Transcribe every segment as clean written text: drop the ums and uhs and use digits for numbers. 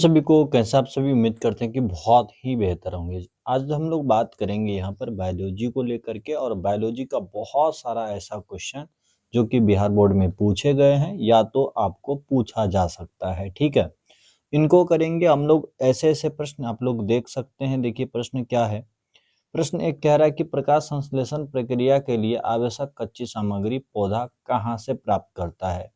सभी को कैसे आप सभी उम्मीद करते हैं कि बहुत ही बेहतर होंगे। आज हम लोग बात करेंगे यहाँ पर बायोलॉजी को लेकर के और बायोलॉजी का बहुत सारा ऐसा क्वेश्चन जो कि बिहार बोर्ड में पूछे गए हैं या तो आपको पूछा जा सकता है। ठीक है, इनको करेंगे हम लोग। ऐसे ऐसे प्रश्न आप लोग देख सकते हैं। देखिए प्रश्न क्या है। प्रश्न एक कह रहा है कि प्रकाश संश्लेषण प्रक्रिया के लिए आवश्यक कच्ची सामग्री पौधा कहाँ से प्राप्त करता है।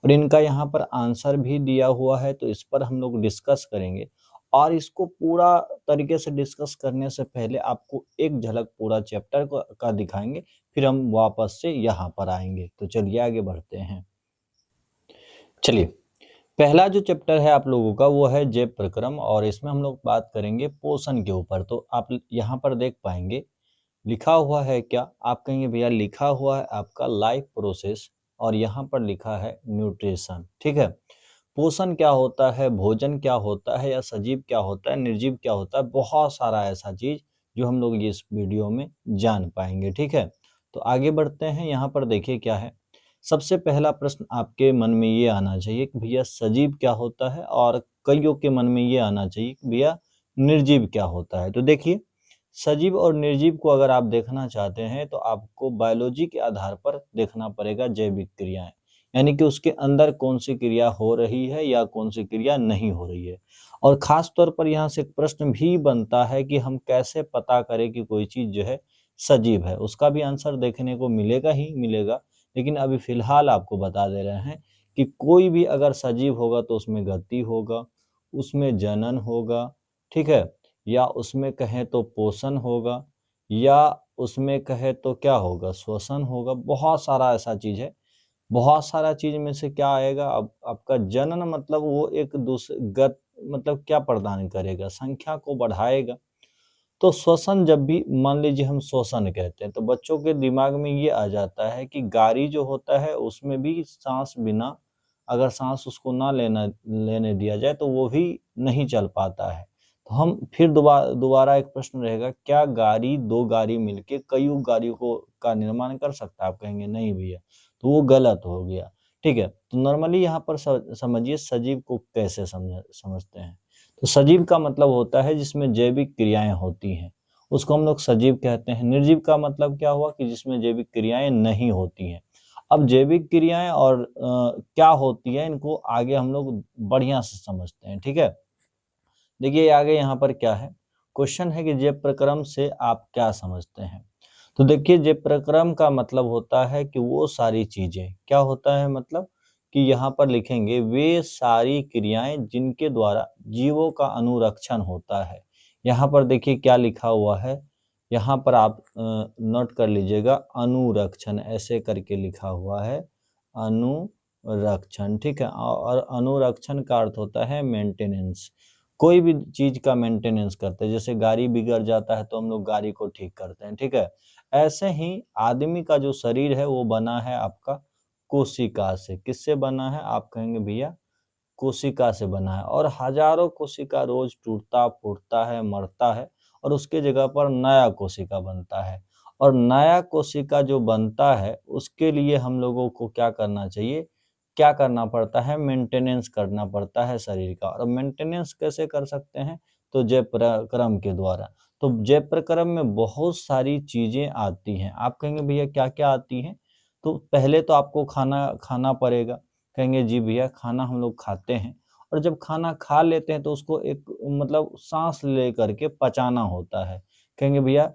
और इनका यहाँ पर आंसर भी दिया हुआ है, तो इस पर हम लोग डिस्कस करेंगे। और इसको पूरा तरीके से डिस्कस करने से पहले आपको एक झलक पूरा चैप्टर का दिखाएंगे, फिर हम वापस से यहाँ पर आएंगे। तो चलिए आगे बढ़ते हैं। चलिए, पहला जो चैप्टर है आप लोगों का वो है जैव प्रक्रम, और इसमें हम लोग बात करेंगे पोषण के ऊपर। तो आप यहाँ पर देख पाएंगे लिखा हुआ है क्या। आप कहेंगे भैया लिखा हुआ है आपका लाइफ प्रोसेस, और यहाँ पर लिखा है न्यूट्रिशन। ठीक है, पोषण क्या होता है, भोजन क्या होता है, या सजीव क्या होता है, निर्जीव क्या होता है, बहुत सारा ऐसा चीज जो हम लोग ये इस वीडियो में जान पाएंगे। ठीक है, तो आगे बढ़ते हैं। यहाँ पर देखिए क्या है। सबसे पहला प्रश्न आपके मन में ये आना चाहिए कि भैया सजीव क्या होता है, और कईयों के मन में ये आना चाहिए कि भैया निर्जीव क्या होता है। तो देखिए, सजीव और निर्जीव को अगर आप देखना चाहते हैं तो आपको बायोलॉजी के आधार पर देखना पड़ेगा जैविक क्रियाएं, यानी कि उसके अंदर कौन सी क्रिया हो रही है या कौन सी क्रिया नहीं हो रही है। और खास तौर पर यहाँ से एक प्रश्न भी बनता है कि हम कैसे पता करें कि कोई चीज जो है सजीव है। उसका भी आंसर देखने को मिलेगा ही मिलेगा, लेकिन अभी फिलहाल आपको बता दे रहे हैं कि कोई भी अगर सजीव होगा तो उसमें गति होगा, उसमें जनन होगा, ठीक है, या उसमें कहें तो पोषण होगा, या उसमें कहे तो क्या होगा, श्वसन होगा। बहुत सारा ऐसा चीज है। बहुत सारा चीज में से क्या आएगा, अब आपका जनन मतलब वो एक दूसरे गत मतलब क्या प्रदान करेगा, संख्या को बढ़ाएगा। तो श्वसन, जब भी मान लीजिए हम श्वसन कहते हैं तो बच्चों के दिमाग में ये आ जाता है कि गाड़ी जो होता है उसमें भी सांस बिना, अगर सांस उसको ना लेने दिया जाए तो वो भी नहीं चल पाता है। तो हम फिर दोबारा एक प्रश्न रहेगा, क्या गाड़ी, दो गाड़ी मिलके कई गाड़ियों को का निर्माण कर सकता है। आप कहेंगे नहीं भैया, तो वो गलत हो गया। ठीक है, तो नॉर्मली यहाँ पर समझिए सजीव को कैसे समझते हैं। तो सजीव का मतलब होता है जिसमें जैविक क्रियाएं होती हैं, उसको हम लोग सजीव कहते हैं। निर्जीव का मतलब क्या हुआ कि जिसमें जैविक क्रियाएं नहीं होती हैं। अब जैविक क्रियाएं और क्या होती है, इनको आगे हम लोग बढ़िया से समझते हैं। ठीक है, देखिए आगे यहाँ पर क्या है, क्वेश्चन है कि जैव प्रक्रम से आप क्या समझते हैं। तो देखिए, जैव प्रक्रम का मतलब होता है कि वो सारी चीजें, क्या होता है मतलब कि यहाँ पर लिखेंगे वे सारी क्रियाएं जिनके द्वारा जीवों का अनुरक्षण होता है। यहाँ पर देखिए क्या लिखा हुआ है, यहाँ पर आप नोट कर लीजिएगा, अनुरक्षण ऐसे करके लिखा हुआ है, अनुरक्षण। ठीक है, और अनुरक्षण का अर्थ होता है मेंटेनेंस। कोई भी चीज का मेंटेनेंस करते हैं, जैसे गाड़ी बिगड़ जाता है तो हम लोग गाड़ी को ठीक करते हैं। ठीक है, ऐसे ही आदमी का जो शरीर है वो बना है आपका कोशिका से। किससे बना है, आप कहेंगे भैया कोशिका से बना है। और हजारों कोशिका रोज टूटता फूटता है, मरता है, और उसके जगह पर नया कोशिका बनता है। और नया कोशिका जो बनता है उसके लिए हम लोगों को क्या करना चाहिए, क्या करना पड़ता है, मेंटेनेंस करना पड़ता है शरीर का। और मेंटेनेंस कैसे कर सकते हैं, तो जैव प्रक्रम के द्वारा। तो जैव प्रक्रम में बहुत सारी चीजें आती हैं। आप कहेंगे भैया क्या क्या आती हैं। तो पहले तो आपको खाना खाना पड़ेगा। कहेंगे जी भैया खाना हम लोग खाते हैं, और जब खाना खा लेते हैं तो उसको एक मतलब सांस ले करके पचाना होता है। कहेंगे भैया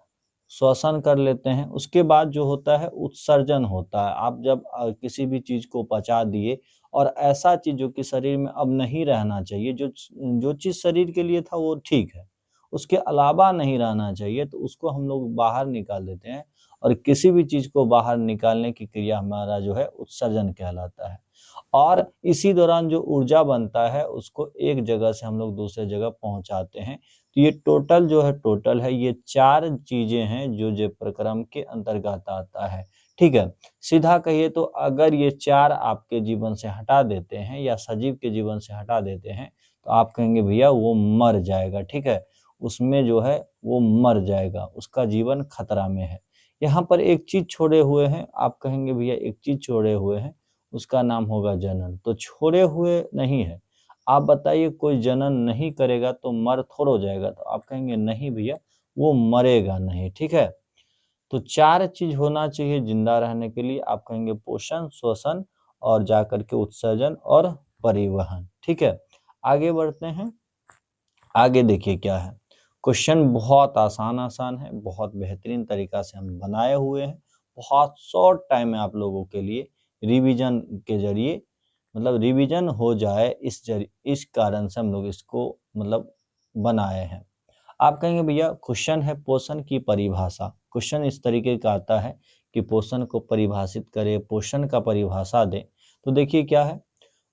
श्वसन कर लेते हैं, उसके बाद जो होता है उत्सर्जन होता है। आप जब किसी भी चीज को पचा दिए, और ऐसा चीज जो कि शरीर में अब नहीं रहना चाहिए, जो जो चीज शरीर के लिए था वो ठीक है, उसके अलावा नहीं रहना चाहिए, तो उसको हम लोग बाहर निकाल देते हैं। और किसी भी चीज को बाहर निकालने की क्रिया हमारा जो है उत्सर्जन कहलाता है। और इसी दौरान जो ऊर्जा बनता है उसको एक जगह से हम लोग दूसरे जगह पहुंचाते हैं। तो ये टोटल जो है, टोटल है ये चार चीजें हैं जो जैव प्रक्रम के अंतर्गत आता है। ठीक है, सीधा कहिए तो अगर ये चार आपके जीवन से हटा देते हैं या सजीव के जीवन से हटा देते हैं तो आप कहेंगे भैया वो मर जाएगा। ठीक है, उसमें जो है वो मर जाएगा, उसका जीवन खतरा में है। यहाँ पर एक चीज छोड़े हुए हैं, आप कहेंगे भैया एक चीज छोड़े हुए हैं, उसका नाम होगा जनन। तो छोड़े हुए नहीं है, आप बताइए कोई जनन नहीं करेगा तो मर थोड़ा हो जाएगा, तो आप कहेंगे नहीं भैया वो मरेगा नहीं, ठीक है। तो 4 चीज होना चाहिए जिंदा रहने के लिए, आप कहेंगे पोषण, श्वसन और जाकर के उत्सर्जन और परिवहन, ठीक है। आगे बढ़ते हैं, आगे देखिए क्या है। क्वेश्चन बहुत आसान आसान है, बहुत बेहतरीन तरीका से हम बनाए हुए हैं, बहुत शॉर्ट टाइम में आप लोगों के लिए रिवीजन के जरिए, मतलब रिवीजन हो जाए इस कारण से हम लोग इसको मतलब बनाए हैं। आप कहेंगे भैया क्वेश्चन है पोषण की परिभाषा, क्वेश्चन इस तरीके का आता है कि पोषण को परिभाषित करे, पोषण का परिभाषा दे। तो देखिए क्या है,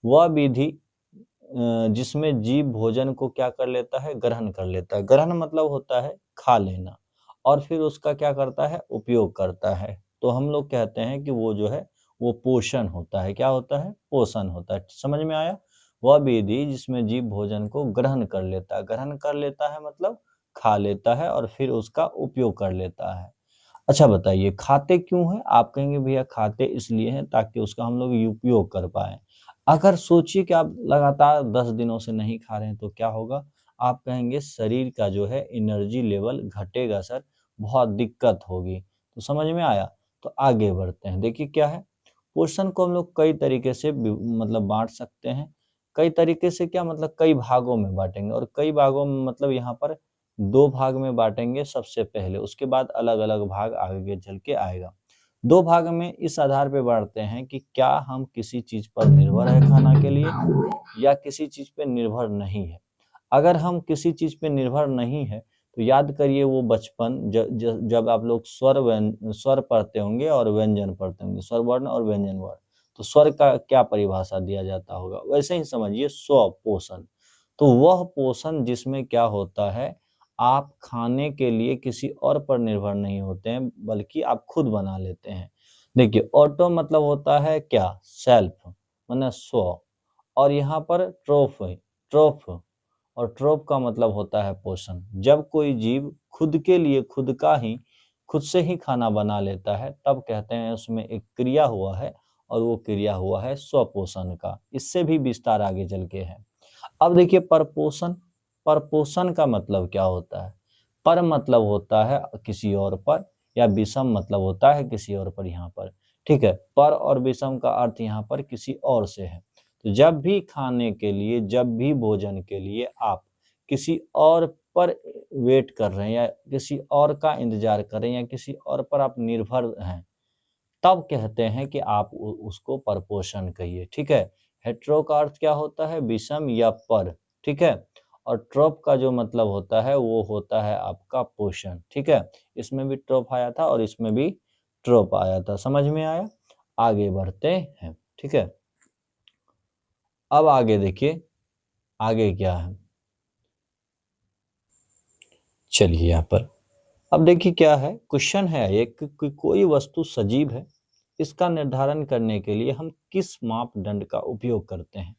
वह विधि जिसमें जीव भोजन को क्या कर लेता है, ग्रहण कर लेता है। ग्रहण मतलब होता है खा लेना, और फिर उसका क्या करता है, उपयोग करता है। तो हम लोग कहते हैं कि वो जो है वो पोषण होता है। क्या होता है, पोषण होता है। समझ में आया। वह विधि जिसमें जीव भोजन को ग्रहण कर लेता है, ग्रहण कर लेता है मतलब खा लेता है और फिर उसका उपयोग कर लेता है। अच्छा बताइए खाते क्यों हैं? आप कहेंगे भैया खाते इसलिए हैं ताकि उसका हम लोग उपयोग कर पाए। अगर सोचिए कि आप लगातार 10 दिनों से नहीं खा रहे हैं तो क्या होगा? आप कहेंगे शरीर का जो है एनर्जी लेवल घटेगा सर, बहुत दिक्कत होगी। तो समझ में आया? तो आगे बढ़ते हैं। देखिए क्या है, पोषण को हम लोग कई तरीके से मतलब बाँट सकते हैं। कई तरीके से क्या मतलब कई भागों में बाँटेंगे, और कई भागों में मतलब यहाँ पर 2 भाग में बाँटेंगे सबसे पहले, उसके बाद अलग-अलग भाग आगे चल के आएगा। 2 भाग में इस आधार पे बाँटते हैं कि क्या हम किसी चीज़ पर निर्भर है खाना के लिए या किसी चीज़ पे निर्भर नहीं है। अगर हम किसी चीज़ पे निर्भर नहीं है, तो याद करिए वो बचपन ज ज जब आप लोग स्वर पढ़ते होंगे और व्यंजन पढ़ते होंगे, स्वर वर्ण और व्यंजन वर्ण। तो स्वर का क्या परिभाषा दिया जाता होगा, वैसे ही समझिए स्वपोषण। तो वह पोषण जिसमें क्या होता है, आप खाने के लिए किसी और पर निर्भर नहीं होते हैं, बल्कि आप खुद बना लेते हैं। देखिए ऑटो मतलब होता है क्या, सेल्फ माने स्व, और यहाँ पर ट्रोफ, और ट्रोप का मतलब होता है पोषण। जब कोई जीव खुद के लिए खुद से ही खाना बना लेता है, तब कहते हैं उसमें एक क्रिया हुआ है, और वो क्रिया हुआ है स्वपोषण का। इससे भी विस्तार आगे चल के है। अब देखिए परपोषण, परपोषण का मतलब क्या होता है? पर मतलब होता है किसी और पर, या विषम मतलब होता है किसी और पर यहाँ पर, ठीक है। पर और विषम का अर्थ यहाँ पर किसी और से है। तो जब भी खाने के लिए, जब भी भोजन के लिए आप किसी और पर वेट कर रहे हैं, या किसी और का इंतजार कर रहे हैं, या किसी और पर आप निर्भर हैं, तब कहते हैं कि आप उसको परपोषण कहिए, ठीक है। हेटेरो का अर्थ क्या होता है, विषम या पर, ठीक है। और ट्रोप का जो मतलब होता है वो होता है आपका पोषण, ठीक है। इसमें भी ट्रोप आया था और इसमें भी ट्रोप आया था, समझ में आया। आगे बढ़ते हैं, ठीक है। अब आगे देखिए आगे क्या है, चलिए यहाँ पर अब देखिए क्या है। क्वेश्चन है एक कि कोई वस्तु सजीव है, इसका निर्धारण करने के लिए हम किस मापदंड का उपयोग करते हैं।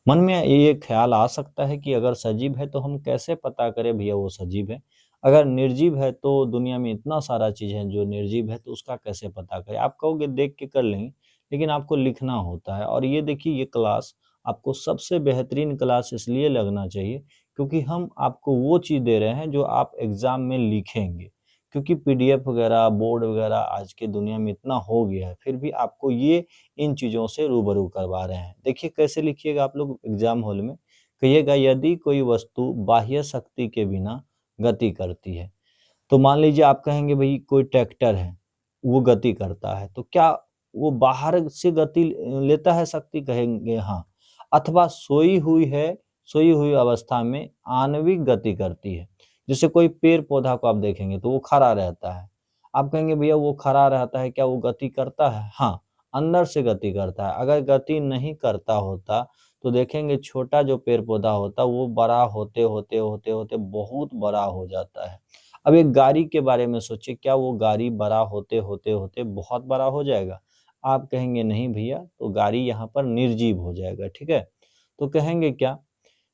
मन में ये ख्याल आ सकता है कि अगर सजीव है तो हम कैसे पता करें भैया वो सजीव है। अगर निर्जीव है तो दुनिया में इतना सारा चीज है जो निर्जीव है, तो उसका कैसे पता करें। आप कहोगे देख के कर लेंगे, लेकिन आपको लिखना होता है। और ये देखिए ये क्लास आपको सबसे बेहतरीन क्लास इसलिए लगना चाहिए क्योंकि हम आपको वो चीज़ दे रहे हैं जो आप एग्जाम में लिखेंगे। क्योंकि पीडीएफ वगैरह, बोर्ड वगैरह आज के दुनिया में इतना हो गया है, फिर भी आपको ये इन चीज़ों से रूबरू करवा रहे हैं। देखिए कैसे लिखिएगा आप लोग एग्जाम हॉल में, कहिएगा यदि कोई वस्तु बाह्य शक्ति के बिना गति करती है। तो मान लीजिए आप कहेंगे भाई कोई ट्रैक्टर है, वो गति करता है, तो क्या वो बाहर से गति लेता है शक्ति, कहेंगे हाँ। अथवा सोई हुई अवस्था में आणविक गति करती है। जैसे कोई पेड़ पौधा को आप देखेंगे तो वो खड़ा रहता है, आप कहेंगे भैया वो खड़ा रहता है, क्या वो गति करता है? हाँ, अंदर से गति करता है। अगर गति नहीं करता होता तो देखेंगे छोटा जो पेड़ पौधा होता वो बड़ा होते होते होते होते बहुत बड़ा हो जाता है। अब एक गाड़ी के बारे में सोचिए, क्या वो गाड़ी बड़ा होते होते होते बहुत बड़ा हो जाएगा? आप कहेंगे नहीं भैया, तो गाड़ी यहाँ पर निर्जीव हो जाएगा, ठीक है। तो कहेंगे क्या,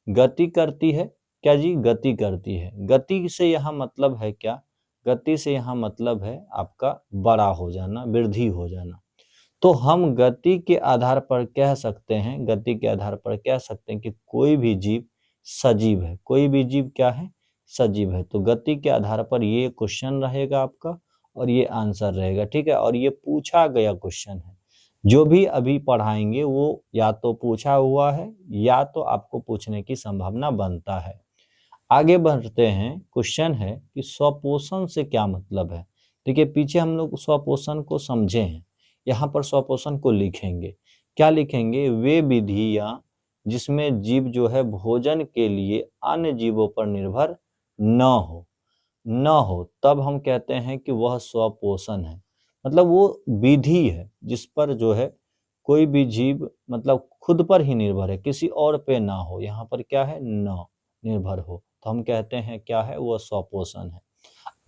गति करती है, क्या जी गति करती है। गति से यहाँ मतलब है क्या, गति से यहाँ मतलब है आपका बड़ा हो जाना, वृद्धि हो जाना। तो हम गति के आधार पर कह सकते हैं, गति के आधार पर कह सकते हैं कि कोई भी जीव सजीव है। कोई भी जीव क्या है? सजीव है। तो गति के आधार पर ये क्वेश्चन रहेगा आपका और ये आंसर रहेगा, ठीक है। और ये पूछा गया क्वेश्चन है। जो भी अभी पढ़ाएंगे वो या तो पूछा हुआ है या तो आपको पूछने की संभावना बनता है। आगे बढ़ते हैं। क्वेश्चन है कि स्वपोषण से क्या मतलब है। देखिए पीछे हम लोग स्वपोषण को समझे हैं, यहाँ पर स्वपोषण को लिखेंगे। क्या लिखेंगे? वे विधियां जिसमें जीव जो है भोजन के लिए अन्य जीवों पर निर्भर न हो, तब हम कहते हैं कि वह स्वपोषण है। मतलब वो विधि है जिस पर जो है कोई भी जीव मतलब खुद पर ही निर्भर है, किसी और पे ना हो। यहाँ पर क्या है? न निर्भर हो, तो हम कहते हैं क्या है? वो स्वपोषण है।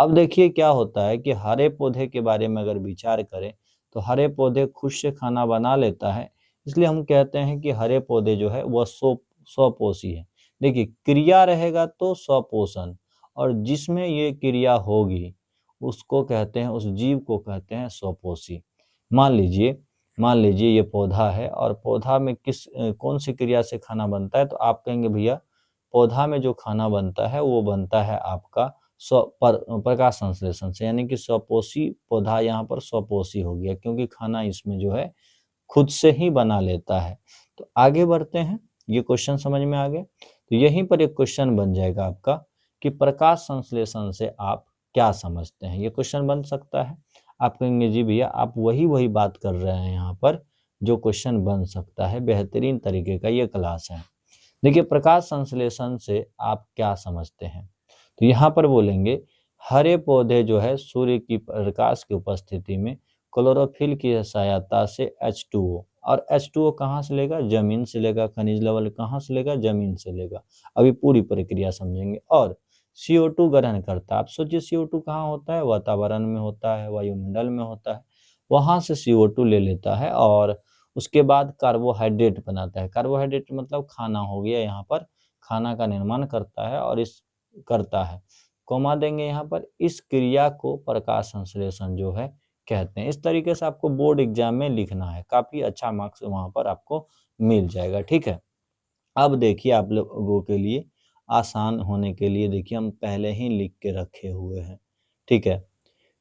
अब देखिए क्या होता है कि हरे पौधे के बारे में अगर विचार करें तो हरे पौधे खुद से खाना बना लेता है, इसलिए हम कहते हैं कि हरे पौधे जो है वह स्वपोषी है। देखिए क्रिया रहेगा तो स्वपोषण, और जिसमें ये क्रिया होगी उसको कहते हैं, उस जीव को कहते हैं स्वपोषी। मान लीजिए ये पौधा है और पौधा में कौन सी क्रिया से खाना बनता है, तो आप कहेंगे भैया पौधा में जो खाना बनता है वो बनता है आपका प्रकाश संश्लेषण से, यानी कि स्वपोषी पौधा यहाँ पर स्वपोषी हो गया क्योंकि खाना इसमें जो है खुद से ही बना लेता है। तो आगे बढ़ते हैं। ये क्वेश्चन समझ में आ गया। तो यहीं पर एक क्वेश्चन बन जाएगा आपका कि प्रकाश संश्लेषण से आप क्या समझते हैं। ये क्वेश्चन बन सकता है। आप कहेंगे जी भैया आप वही बात कर रहे हैं यहाँ पर जो क्वेश्चन बन सकता है। बेहतरीन तरीके का ये क्लास है। देखिए प्रकाश संश्लेषण से आप क्या समझते हैं, तो यहाँ पर बोलेंगे हरे पौधे जो है सूर्य की प्रकाश की उपस्थिति में क्लोरोफिल की सहायता से H2O, और H2O कहाँ से लेगा? जमीन से लेगा। खनिज लवण कहाँ से लेगा? जमीन से लेगा। अभी पूरी प्रक्रिया समझेंगे। और CO2 ग्रहण करता है। आप सोचिए CO2 कहाँ होता है? वातावरण में होता है, वायुमंडल में होता है। वहां से CO2 ले लेता है और उसके बाद कार्बोहाइड्रेट बनाता है। कार्बोहाइड्रेट मतलब खाना हो गया। यहाँ पर खाना का निर्माण करता है और इस करता है, कॉमा देंगे यहाँ पर। इस क्रिया को प्रकाश संश्लेषण जो है कहते हैं। इस तरीके से आपको बोर्ड एग्जाम में लिखना है, काफी अच्छा मार्क्स वहां पर आपको मिल जाएगा, ठीक है। अब देखिए आप लोगों के लिए आसान होने के लिए देखिए हम पहले ही लिख के रखे हुए हैं, ठीक है।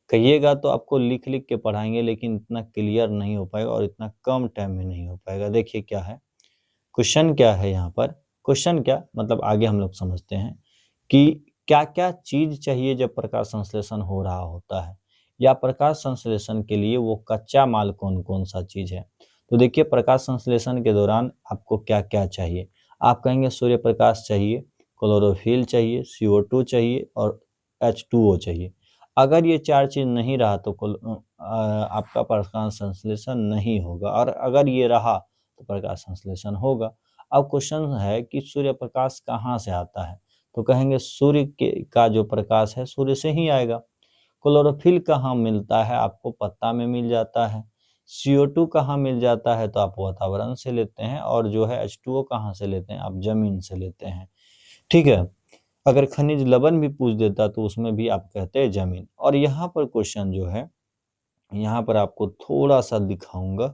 कहिएगा तो आपको लिख लिख के पढ़ाएंगे लेकिन इतना क्लियर नहीं हो पाएगा और इतना कम टाइम में नहीं हो पाएगा। देखिए क्या है क्वेश्चन, क्या है यहाँ पर क्वेश्चन, क्या मतलब आगे हम लोग समझते हैं कि क्या क्या चीज चाहिए जब प्रकाश संश्लेषण हो रहा होता है, या प्रकाश संश्लेषण के लिए वो कच्चा माल कौन कौन सा चीज है। तो देखिए प्रकाश संश्लेषण के दौरान आपको क्या क्या चाहिए। आप कहेंगे सूर्य प्रकाश चाहिए, क्लोरोफिल चाहिए, CO2 चाहिए और H2O चाहिए। अगर ये चार चीज नहीं रहा तो आपका प्रकाश संश्लेषण नहीं होगा, और अगर ये रहा तो प्रकाश संश्लेषण होगा। अब क्वेश्चन है कि सूर्य प्रकाश कहाँ से आता है, तो कहेंगे सूर्य के का जो प्रकाश है सूर्य से ही आएगा। क्लोरोफिल कहाँ मिलता है? आपको पत्ता में मिल जाता है। CO2 कहाँ मिल जाता है? तो आप वातावरण से लेते हैं। और जो है H2O कहाँ से लेते हैं? आप जमीन से लेते हैं, ठीक है। अगर खनिज लवण भी पूछ देता तो उसमें भी आप कहते हैं जमीन। और यहाँ पर क्वेश्चन जो है, यहाँ पर आपको थोड़ा सा दिखाऊंगा।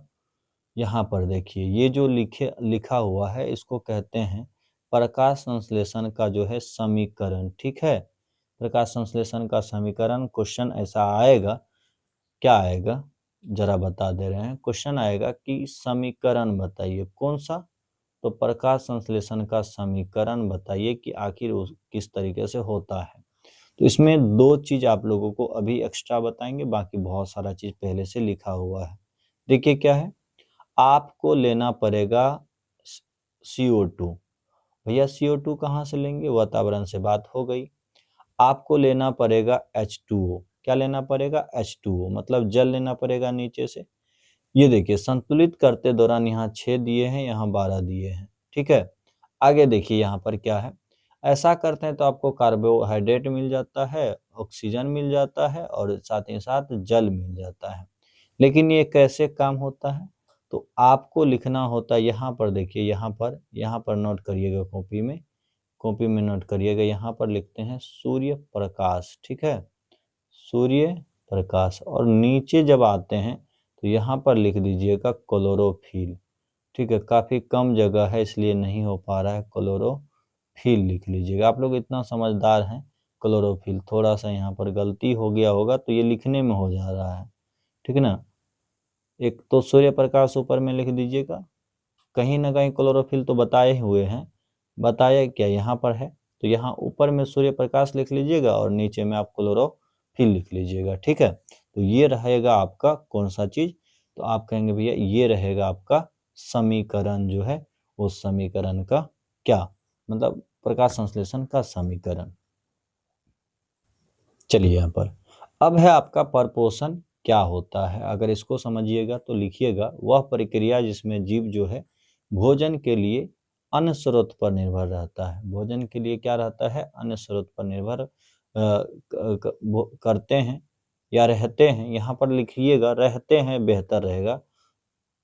यहाँ पर देखिए ये जो लिखा हुआ है इसको कहते हैं प्रकाश संश्लेषण का जो है समीकरण, ठीक है। प्रकाश संश्लेषण का समीकरण। क्वेश्चन ऐसा आएगा, क्या आएगा जरा बता दे रहे हैं। क्वेश्चन आएगा कि समीकरण बताइए कौन सा, तो प्रकाश संश्लेषण का समीकरण बताइए कि आखिर किस तरीके से होता है। तो इसमें दो चीज आप लोगों को अभी एक्स्ट्रा बताएंगे, बाकी बहुत सारा चीज पहले से लिखा हुआ है। देखिए क्या है, आपको लेना पड़ेगा CO2। भैया CO2 कहाँ से लेंगे? वातावरण से बात हो गई। आपको लेना पड़ेगा H2O। क्या लेना पड़ेगा? H2O मतलब जल लेना पड़ेगा नीचे से। ये देखिए संतुलित करते दौरान यहाँ 6 दिए हैं, यहाँ 12 दिए हैं, ठीक है। आगे देखिए यहाँ पर क्या है, ऐसा करते हैं तो आपको कार्बोहाइड्रेट मिल जाता है, ऑक्सीजन मिल जाता है और साथ ही साथ जल मिल जाता है। लेकिन ये कैसे काम होता है, तो आपको लिखना होता है। यहाँ पर देखिए, यहाँ पर नोट करिएगा, कॉपी में नोट करिएगा। यहाँ पर लिखते हैं सूर्य प्रकाश, ठीक है, सूर्य प्रकाश। और नीचे जब आते हैं तो यहाँ पर लिख दीजिएगा क्लोरोफिल। ठीक है, काफ़ी कम जगह है इसलिए नहीं हो पा रहा है, क्लोरोफिल लिख लीजिएगा। आप लोग इतना समझदार हैं, क्लोरोफिल। थोड़ा सा यहाँ पर गलती हो गया होगा तो ये लिखने में हो जा रहा है, ठीक है ना। एक तो सूर्य प्रकाश ऊपर में लिख दीजिएगा, कहीं ना कहीं क्लोरोफिल तो बताए हुए हैं, बताया क्या यहाँ पर है, तो यहाँ ऊपर में सूर्य प्रकाश लिख लीजिएगा और नीचे में आप क्लोरोफिल लिख लीजिएगा। ठीक है, तो ये रहेगा आपका कौन सा चीज, तो आप कहेंगे भैया ये रहेगा आपका समीकरण जो है, उस समीकरण का क्या मतलब, प्रकाश संश्लेषण का समीकरण। चलिए यहाँ पर अब है आपका परपोषण क्या होता है। अगर इसको समझिएगा तो लिखिएगा, वह प्रक्रिया जिसमें जीव जो है भोजन के लिए अन्य स्रोत पर निर्भर रहता है। भोजन के लिए क्या रहता है, अन्य स्रोत पर निर्भर करते हैं या रहते हैं। यहाँ पर लिखिएगा रहते हैं, बेहतर रहेगा,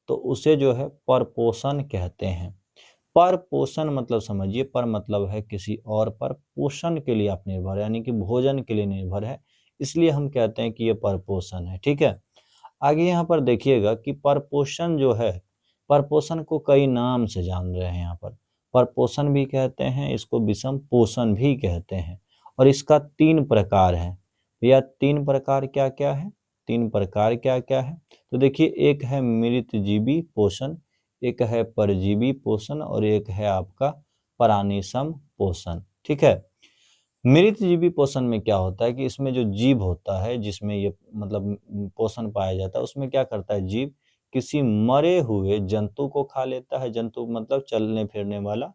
तो उसे जो है परपोषण कहते हैं। पर पोषण मतलब समझिए, पर मतलब है किसी और पर, पोषण के लिए आप निर्भर है यानी कि भोजन के लिए निर्भर है, इसलिए हम कहते हैं कि ये परपोषण है। ठीक है, आगे यहाँ पर देखिएगा कि परपोषण जो है, परपोषण को कई नाम से जान रहे हैं यहाँ पर। परपोषण भी कहते हैं इसको, विषम पोषण भी कहते हैं, और इसका 3 प्रकार है। भैया 3 प्रकार क्या क्या है, 3 प्रकार क्या क्या है, तो देखिए एक है मृतजीवी पोषण, एक है परजीवी पोषण, और एक है आपका प्राणिसम पोषण। ठीक है, मृतजीवी पोषण में क्या होता है कि इसमें जो जीव होता है जिसमें ये मतलब पोषण पाया जाता है, उसमें क्या करता है जीव, किसी मरे हुए जंतु को खा लेता है। जंतु मतलब चलने फिरने वाला,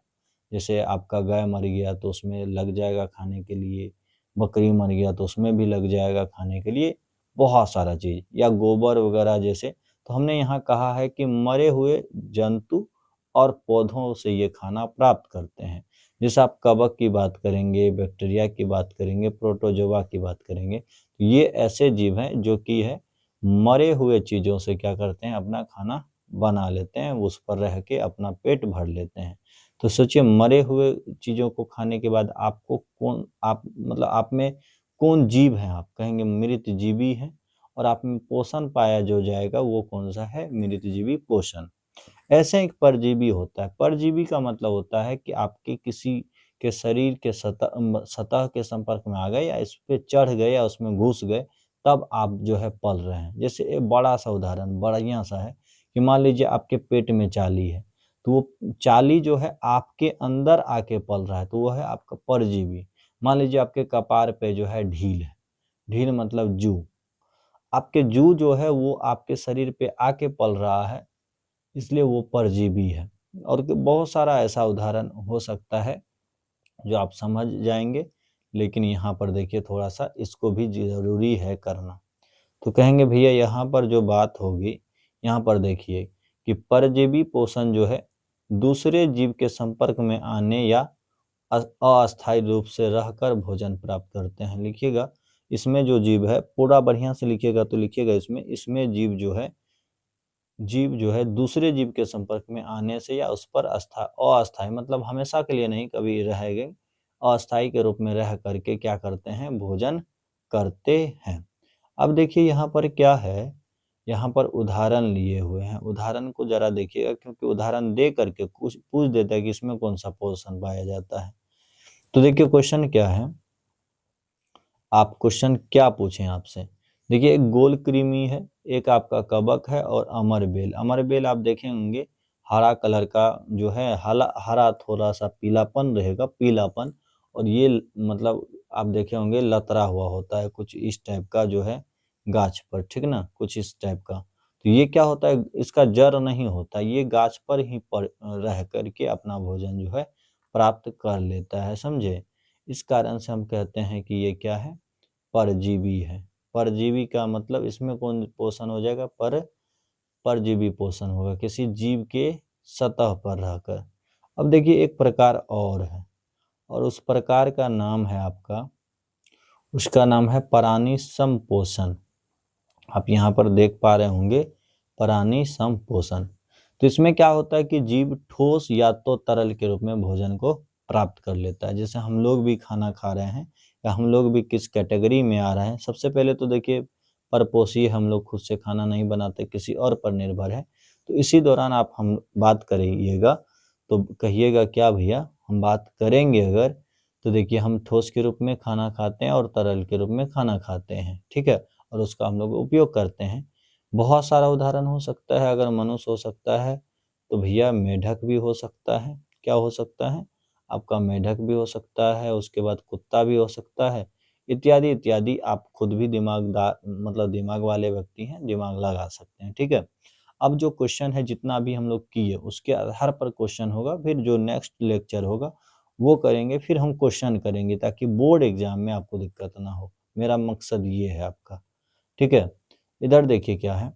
जैसे आपका गाय मर गया तो उसमें लग जाएगा खाने के लिए, बकरी मर गया तो उसमें भी लग जाएगा खाने के लिए, बहुत सारा चीज, या गोबर वगैरह जैसे। तो हमने यहाँ कहा है कि मरे हुए जंतु और पौधों से ये खाना प्राप्त करते हैं। जैसे आप कवक की बात करेंगे, बैक्टीरिया की बात करेंगे, प्रोटोजोआ की बात करेंगे, तो ये ऐसे जीव हैं जो कि है मरे हुए चीजों से क्या करते हैं, अपना खाना बना लेते हैं, उस पर रह के अपना पेट भर लेते हैं। तो सोचिए मरे हुए चीजों को खाने के बाद आपको कौन, आप मतलब आप में कौन जीव है, आप कहेंगे मृत जीवी है, और आप में पोषण पाया जो जाएगा वो कौन सा है, मृत जीवी पोषण। ऐसे एक परजीवी होता है। परजीवी का मतलब होता है कि आपके किसी के शरीर के सतह सतह के संपर्क में आ गए, या इस पे चढ़ गए, या उसमें घुस गए, तब आप जो है पल रहे हैं। जैसे एक बड़ा सा उदाहरण बढ़िया सा है कि मान लीजिए आपके पेट में चाली है, तो वो चाली जो है आपके अंदर आके पल रहा है, तो वो है आपका परजीवी। मान लीजिए आपके कपार पे जो है ढील है, ढील मतलब जू, आपके जू जो है वो आपके शरीर पे आके पल रहा है, इसलिए वो परजीवी है। और बहुत सारा ऐसा उदाहरण हो सकता है जो आप समझ जाएंगे, लेकिन यहाँ पर देखिए थोड़ा सा इसको भी जरूरी है करना। तो कहेंगे भैया यहाँ पर जो बात होगी, यहाँ पर देखिए कि परजीवी पोषण जो है दूसरे जीव के संपर्क में आने या अस्थायी रूप से रहकर भोजन प्राप्त करते हैं। लिखिएगा इसमें जो जीव है, पूरा बढ़िया से लिखिएगा, तो लिखिएगा इसमें जीव जो है दूसरे जीव के संपर्क में आने से या उस पर अस्थायी मतलब हमेशा के लिए नहीं, कभी रहेंगे, अस्थायी के रूप में रह करके क्या करते हैं, भोजन करते हैं। अब देखिए यहाँ पर क्या है, यहाँ पर उदाहरण लिए हुए हैं, उदाहरण को जरा देखिएगा, क्योंकि उदाहरण दे करके कुछ पूछ देता है कि इसमें कौन सा पोषण पाया जाता है। तो देखिए क्वेश्चन क्या है, आप क्वेश्चन क्या पूछें आपसे। देखिए एक गोल कृमि है, एक आपका कवक है, और अमरबेल। अमरबेल आप देखे होंगे हरा कलर का जो है, हरा हरा थोड़ा सा पीलापन रहेगा, पीलापन, और ये मतलब आप देखे होंगे लतरा हुआ होता है कुछ इस टाइप का जो है गाछ पर, ठीक ना, कुछ इस टाइप का। तो ये क्या होता है, इसका जड़ नहीं होता, ये गाछ पर ही पर रह करके अपना भोजन जो है प्राप्त कर लेता है, समझे। इस कारण से हम कहते हैं कि ये क्या है, परजीवी है। परजीवी का मतलब इसमें कौन पोषण हो जाएगा, परजीवी पोषण होगा, किसी जीव के सतह पर रहकर। अब देखिए एक प्रकार और है, और उस प्रकार का नाम है आपका, उसका नाम है प्राणी संपोषण। आप यहाँ पर देख पा रहे होंगे प्राणी संपोषण। तो इसमें क्या होता है कि जीव ठोस या तो तरल के रूप में भोजन को प्राप्त कर लेता है। जैसे हम लोग भी खाना खा रहे हैं, या हम लोग भी किस कैटेगरी में आ रहे हैं, सबसे पहले तो देखिए परपोषी, हम लोग खुद से खाना नहीं बनाते, किसी और पर निर्भर है। तो इसी दौरान आप हम बात करिएगा तो कहिएगा क्या भैया, हम बात करेंगे अगर, तो देखिए हम ठोस के रूप में खाना खाते हैं और तरल के रूप में खाना खाते हैं, ठीक है, और उसका हम लोग उपयोग करते हैं। बहुत सारा उदाहरण हो सकता है, अगर मनुष्य हो सकता है तो भैया मेढक भी हो सकता है। क्या हो सकता है? आपका मेढक भी हो सकता है, उसके बाद कुत्ता भी हो सकता है, इत्यादि इत्यादि। आप खुद भी दिमागदार मतलब दिमाग वाले व्यक्ति हैं, दिमाग लगा सकते हैं, ठीक है। अब जो क्वेश्चन है जितना भी हम लोग किए उसके आधार पर क्वेश्चन होगा, फिर जो नेक्स्ट लेक्चर होगा वो करेंगे, फिर हम क्वेश्चन करेंगे ताकि बोर्ड एग्जाम में आपको दिक्कत ना हो। मेरा मकसद ये है आपका, ठीक है। इधर देखिए क्या है,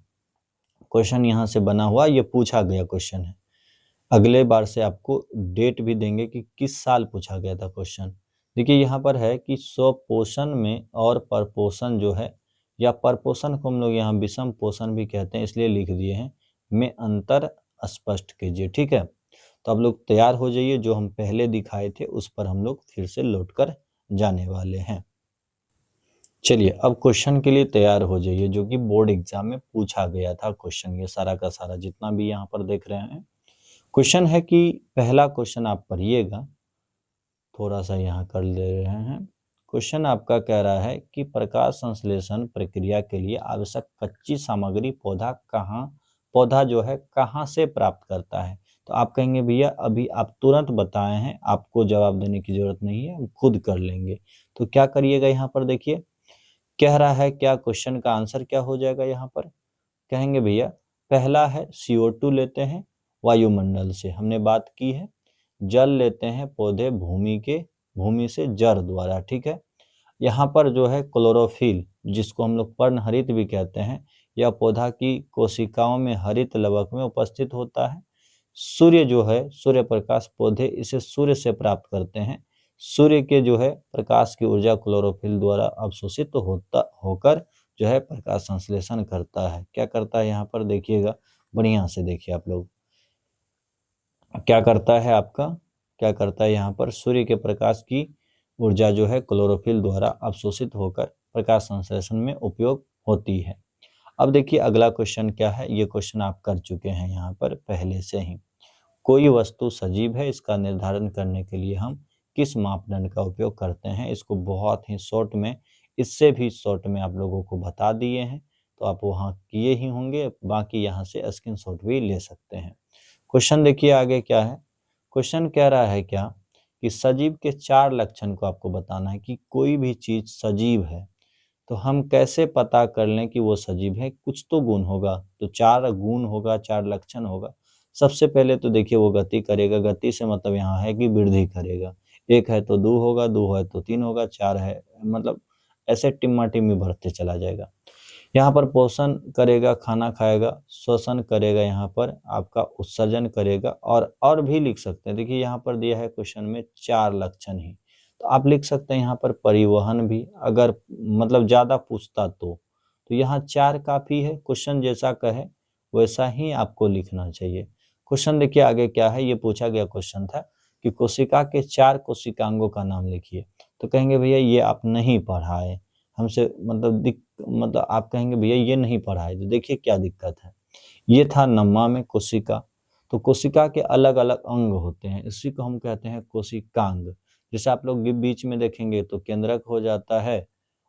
क्वेश्चन यहाँ से बना हुआ, ये पूछा गया क्वेश्चन है। अगले बार से आपको डेट भी देंगे कि किस साल पूछा गया था क्वेश्चन। देखिए यहाँ पर है कि स्वपोषण में और परपोषण जो है, या परपोषण को हम लोग यहाँ विषम पोषण भी कहते हैं, इसलिए लिख दिए हैं, में अंतर स्पष्ट कीजिए, ठीक है। तो आप लोग तैयार हो जाइए, जो हम पहले दिखाए थे उस पर हम लोग फिर से लौट कर जाने वाले हैं। चलिए अब क्वेश्चन के लिए तैयार हो जाइए, जो कि बोर्ड एग्जाम में पूछा गया था क्वेश्चन, ये सारा का सारा जितना भी यहाँ पर देख रहे हैं। क्वेश्चन है कि पहला क्वेश्चन आप पढ़िएगा, थोड़ा सा यहाँ कर ले रहे हैं। क्वेश्चन आपका कह रहा है कि प्रकाश संश्लेषण प्रक्रिया के लिए आवश्यक कच्ची सामग्री पौधा जो है कहाँ से प्राप्त करता है। तो आप कहेंगे भैया अभी आप तुरंत बताए हैं, आपको जवाब देने की जरूरत नहीं है, हम खुद कर लेंगे। तो क्या करिएगा, यहाँ पर देखिए कह रहा है, क्या क्वेश्चन का आंसर क्या हो जाएगा यहाँ पर। कहेंगे भैया पहला है CO2 लेते हैं वायुमंडल से, हमने बात की है। जल लेते हैं पौधे भूमि से जड़ द्वारा, ठीक है। यहाँ पर जो है क्लोरोफिल, जिसको हम लोग पर्णहरित भी कहते हैं, यह पौधा की कोशिकाओं में हरित लवक में उपस्थित होता है। सूर्य जो है, सूर्य प्रकाश, पौधे इसे सूर्य से प्राप्त करते हैं। सूर्य के जो है प्रकाश की ऊर्जा क्लोरोफिल द्वारा अवशोषित होकर जो है प्रकाश संश्लेषण करता है। क्या करता है यहाँ पर देखिएगा, बढ़िया से देखिए आप लोग, क्या करता है आपका, क्या करता है यहाँ पर, सूर्य के प्रकाश की ऊर्जा जो है क्लोरोफिल द्वारा अवशोषित होकर प्रकाश संश्लेषण में उपयोग होती है। अब देखिए अगला क्वेश्चन क्या है, ये क्वेश्चन आप कर चुके हैं यहाँ पर पहले से ही। कोई वस्तु सजीव है, इसका निर्धारण करने के लिए हम किस मापदंड का उपयोग करते हैं। इसको बहुत ही शॉर्ट में, इससे भी शॉर्ट में आप लोगों को बता दिए हैं, तो आप वहाँ किए ही होंगे, बाकी यहाँ से स्क्रीनशॉट भी ले सकते हैं। क्वेश्चन देखिए आगे क्या है। क्वेश्चन कह रहा है क्या कि सजीव के 4 लक्षण को आपको बताना है कि कोई भी चीज सजीव है तो हम कैसे पता कर लें कि वो सजीव है। कुछ तो गुण होगा, तो 4 गुण होगा, 4 लक्षण होगा। सबसे पहले तो देखिए वो गति करेगा, गति से मतलब यहाँ है कि वृद्धि करेगा। 1 है तो 2 होगा, 2 है तो 3 होगा, 4 है मतलब ऐसे टिम्मा टिम्मी बढ़ते चला जाएगा। यहाँ पर पोषण करेगा, खाना खाएगा, श्वसन करेगा, यहाँ पर आपका उत्सर्जन करेगा, और भी लिख सकते हैं। देखिए यहाँ पर दिया है क्वेश्चन में 4 लक्षण ही, तो आप लिख सकते हैं यहाँ पर परिवहन भी, अगर मतलब ज्यादा पूछता तो यहाँ 4 काफी है। क्वेश्चन जैसा कहे वैसा ही आपको लिखना चाहिए। क्वेश्चन देखिए आगे क्या है, ये पूछा गया क्वेश्चन था कि कोशिका के 4 कोशिकांगों का नाम लिखिए। तो कहेंगे भैया ये आप नहीं पढ़ा है हमसे, मतलब आप कहेंगे भैया ये नहीं पढ़ा है, तो देखिए क्या दिक्कत है। ये था नम्मा में कोशिका। तो कोशिका के अलग अलग अंग होते हैं, इसी को हम कहते हैं कोशिकांग। जैसे आप लोग बीच में देखेंगे तो केंद्रक हो जाता है,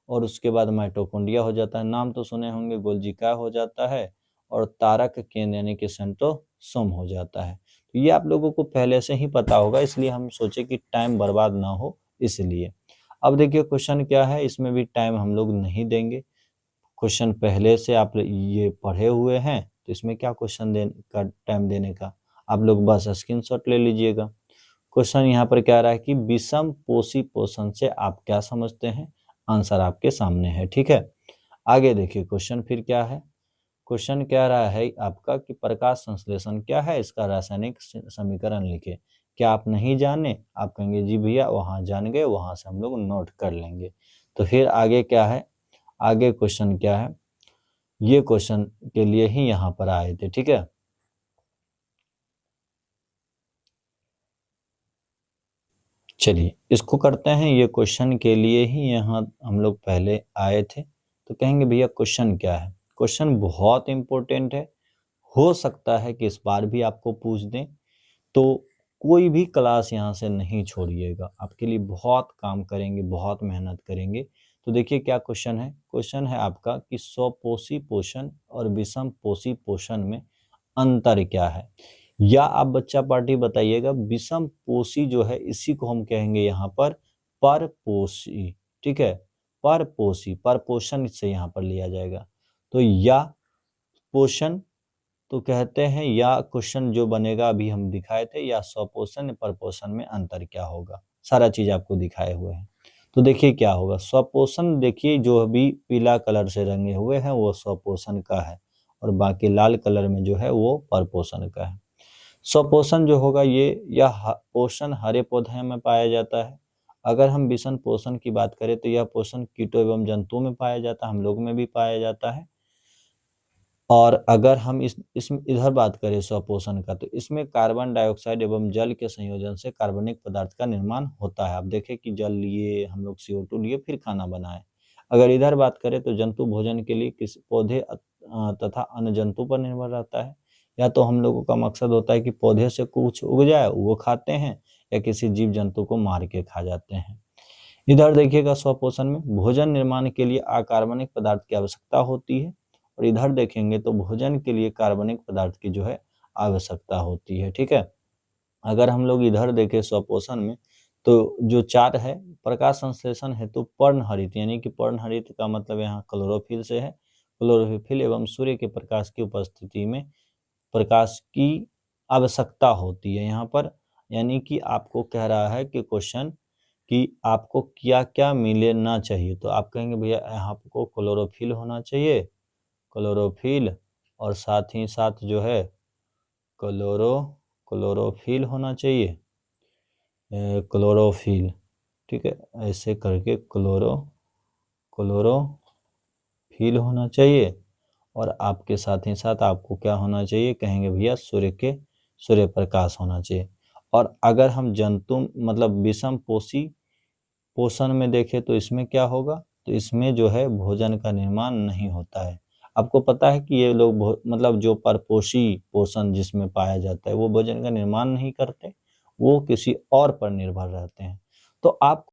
और उसके बाद माइटोकॉन्ड्रिया हो जाता है, नाम तो सुने होंगे, गोल्जिका हो जाता है, और तारक केंद्र यानी कि सेंट्रोसोम हो जाता है। तो ये आप लोगों को पहले से ही पता होगा, इसलिए हम सोचे कि टाइम बर्बाद ना हो इसलिए। अब देखिए क्वेश्चन क्या है, इसमें भी टाइम हम लोग नहीं देंगे। क्वेश्चन पहले से आप ये पढ़े हुए हैं, तो इसमें क्या क्वेश्चन का टाइम देने का, आप लोग बस स्क्रीनशॉट ले लीजिएगा। क्वेश्चन यहाँ पर क्या रहा है कि विषम पोषी पोषण से आप क्या समझते हैं। आंसर आपके सामने है, ठीक है। आगे देखिए क्वेश्चन फिर क्या है। क्वेश्चन क्या रहा है आपका कि प्रकाश संश्लेषण क्या है, इसका रासायनिक समीकरण लिखे। क्या आप नहीं जाने, आप कहेंगे जी भैया वहां जान गए, वहां से हम लोग नोट कर लेंगे। तो फिर आगे क्या है, आगे क्वेश्चन क्या है, ये क्वेश्चन के लिए ही यहाँ पर आए थे, ठीक है। चलिए इसको करते हैं, ये क्वेश्चन के लिए ही यहाँ हम लोग पहले आए थे, तो कहेंगे भैया क्वेश्चन क्या है। क्वेश्चन बहुत इंपॉर्टेंट है, हो सकता है कि इस बार भी आपको पूछ दें, तो कोई भी क्लास यहाँ से नहीं छोड़िएगा, आपके लिए बहुत काम करेंगे, बहुत मेहनत करेंगे। तो देखिए क्या क्वेश्चन है। क्वेश्चन है आपका कि स्वपोषी पोषण और विषम पोषी पोषण में अंतर क्या है। या आप बच्चा पार्टी बताइएगा, विषम पोषी जो है इसी को हम कहेंगे यहाँ पर परपोषी, ठीक है, परपोषी, परपोषण इससे यहाँ पर लिया जाएगा। तो या पोषण तो कहते हैं, या क्वेश्चन जो बनेगा अभी हम दिखाए थे, या स्वपोषण परपोषण में अंतर क्या होगा, सारा चीज आपको दिखाए हुए हैं। तो देखिए क्या होगा स्वपोषण, देखिए जो अभी पीला कलर से रंगे हुए हैं वो स्वपोषण का है, और बाकी लाल कलर में जो है वो परपोषण का है। स्वपोषण जो होगा ये, यह पोषण हरे पौधे में पाया जाता है। अगर हम विषम पोषण की बात करें तो यह पोषण कीटों एवं जंतुओं में पाया जाता है, हम लोग में भी पाया जाता है। और अगर हम इस इधर बात करें स्वपोषण का, तो इसमें कार्बन डाइऑक्साइड एवं जल के संयोजन से कार्बनिक पदार्थ का निर्माण होता है। आप देखें कि जल लिए हम लोग CO2 लिए फिर खाना बनाए। अगर इधर बात करें तो जंतु भोजन के लिए किस पौधे तथा अन्य जंतु पर निर्भर रहता है। या तो हम लोगों का मकसद होता है कि पौधे से कुछ उग जाए वो खाते हैं, या किसी जीव जंतु को मार के खा जाते हैं। इधर देखिएगा स्वपोषण में भोजन निर्माण के लिए अकार्बनिक पदार्थ की आवश्यकता होती है, और इधर देखेंगे तो भोजन के लिए कार्बनिक पदार्थ की जो है आवश्यकता होती है, ठीक है। अगर हम लोग इधर देखें स्वपोषण में, तो जो चार है, प्रकाश संश्लेषण हेतु पर्णहरित, यानी कि पर्णहरित का मतलब यहाँ क्लोरोफिल से है। क्लोरोफिल एवं सूर्य के प्रकाश की उपस्थिति में प्रकाश की आवश्यकता होती है यहाँ पर। यानी कि आपको कह रहा है कि क्वेश्चन कि आपको क्या क्या मिलना चाहिए, तो आप कहेंगे भैया यहाँ आपको क्लोरोफिल होना चाहिए, क्लोरोफिल, और साथ ही साथ जो है क्लोरोफिल होना चाहिए, क्लोरोफिल, ठीक है, ऐसे करके क्लोरोफिल होना चाहिए। और आपके साथ ही साथ आपको क्या होना चाहिए, कहेंगे भैया सूर्य प्रकाश होना चाहिए। और अगर हम जंतु मतलब विषम पोषी पोषण में देखें तो इसमें क्या होगा, तो इसमें जो है भोजन का निर्माण नहीं होता है। आपको पता है कि ये लोग मतलब जो परपोषी पोषण जिसमें पाया जाता है वो भोजन का निर्माण नहीं करते, वो किसी और पर निर्भर रहते हैं। तो आप